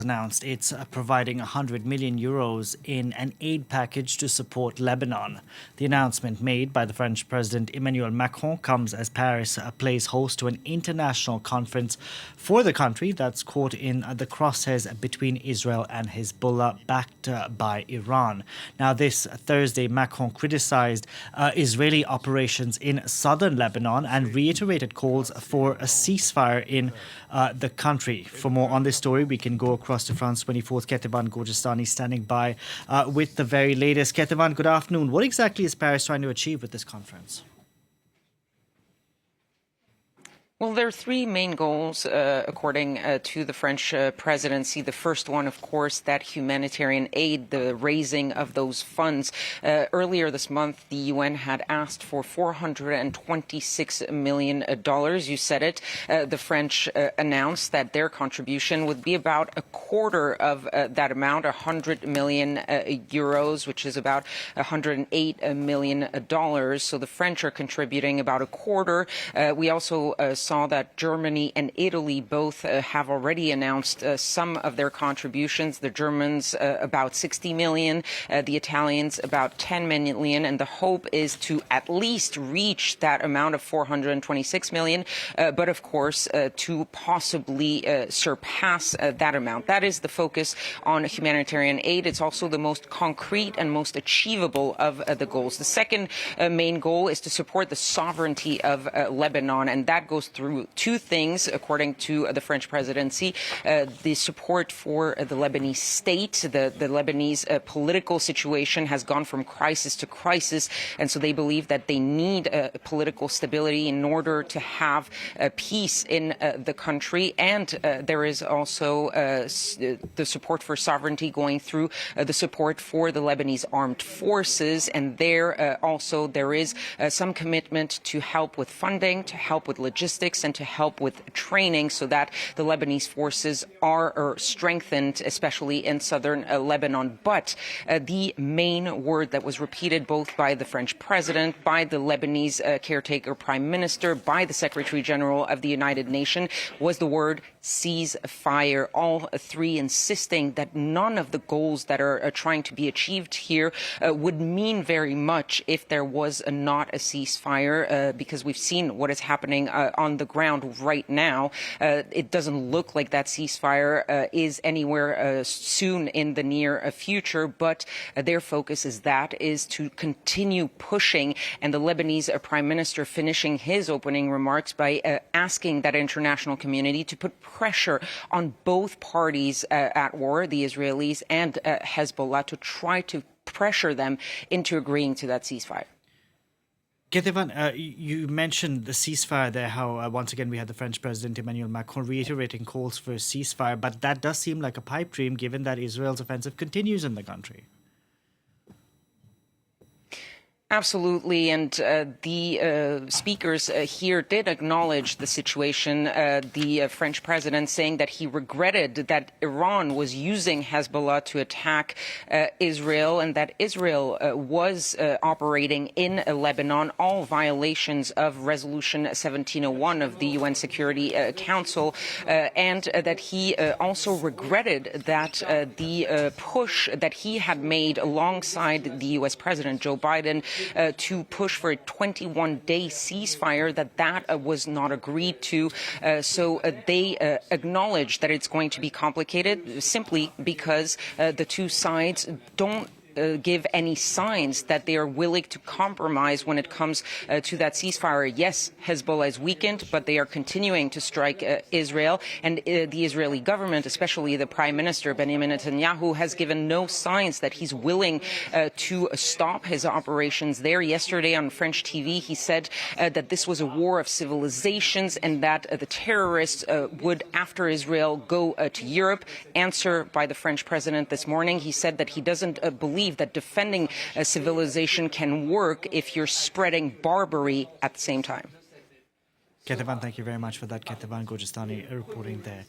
Announced it's providing 100 million euros in an aid package to support Lebanon. The announcement made by the French President Emmanuel Macron comes as Paris plays host to an international conference for the country that's caught in the crosshairs between Israel and Hezbollah, backed by Iran. Now, this Thursday, Macron criticized Israeli operations in southern Lebanon and reiterated calls for a ceasefire in the country. For more on this story, we can go across to France 24's Kethevane Gorjestani standing by with the very latest. Kethevane, good afternoon. What exactly is Paris trying to achieve with this conference? Well, there are three main goals, according to the French presidency. The first one, of course, that humanitarian aid, the raising of those funds. Earlier this month, the UN had asked for $426 million. You said it. The French announced that their contribution would be about a quarter of that amount, 100 million euros, which is about $108 million. So the French are contributing about a quarter. We also saw that Germany and Italy both have already announced some of their contributions. The Germans about 60 million, the Italians about 10 million, and the hope is to at least reach that amount of 426 million, but of course to possibly surpass that amount. That is the focus on humanitarian aid. It's also the most concrete and most achievable of the goals. The second main goal is to support the sovereignty of Lebanon, and that goes through two things, according to the French presidency. The support for the Lebanese state, the Lebanese political situation has gone from crisis to crisis, and so they believe that they need political stability in order to have peace in the country. And there is also the support for sovereignty going through the support for the Lebanese armed forces, and there also there is some commitment to help with funding, to help with logistics, and to help with training so that the Lebanese forces are strengthened, especially in southern Lebanon. But the main word that was repeated both by the French president, by the Lebanese caretaker prime minister, by the Secretary General of the United Nations was the word ceasefire. All three insisting that none of the goals that are trying to be achieved here would mean very much if there was not a ceasefire, because we've seen what is happening on the ground right now. It doesn't look like that ceasefire is anywhere soon in the near future, but their focus is to continue pushing. And the Lebanese Prime Minister finishing his opening remarks by asking that international community to put pressure on both parties at war, the Israelis and Hezbollah, to try to pressure them into agreeing to that ceasefire. Kethevane, you mentioned the ceasefire there, how once again we had the French President Emmanuel Macron reiterating calls for a ceasefire, but that does seem like a pipe dream given that Israel's offensive continues in the country. Absolutely, and the speakers here did acknowledge the situation. The French president saying that he regretted that Iran was using Hezbollah to attack Israel, and that Israel was operating in Lebanon, all violations of Resolution 1701 of the UN Security Council, and that he also regretted that the push that he had made alongside the U.S. President Joe Biden to push for a 21-day ceasefire, that was not agreed to. So they acknowledge that it's going to be complicated simply because the two sides don't give any signs that they are willing to compromise when it comes to that ceasefire. Yes, Hezbollah is weakened, but they are continuing to strike Israel. And the Israeli government, especially the Prime Minister Benjamin Netanyahu, has given no signs that he's willing to stop his operations there. Yesterday on French TV, he said that this was a war of civilizations and that the terrorists would, after Israel, go to Europe. Answer by the French president this morning. He said that he doesn't believe that defending a civilization can work if you're spreading barbary at the same time. Kethevane, thank you very much for that. Kethevane Gorjestani reporting there.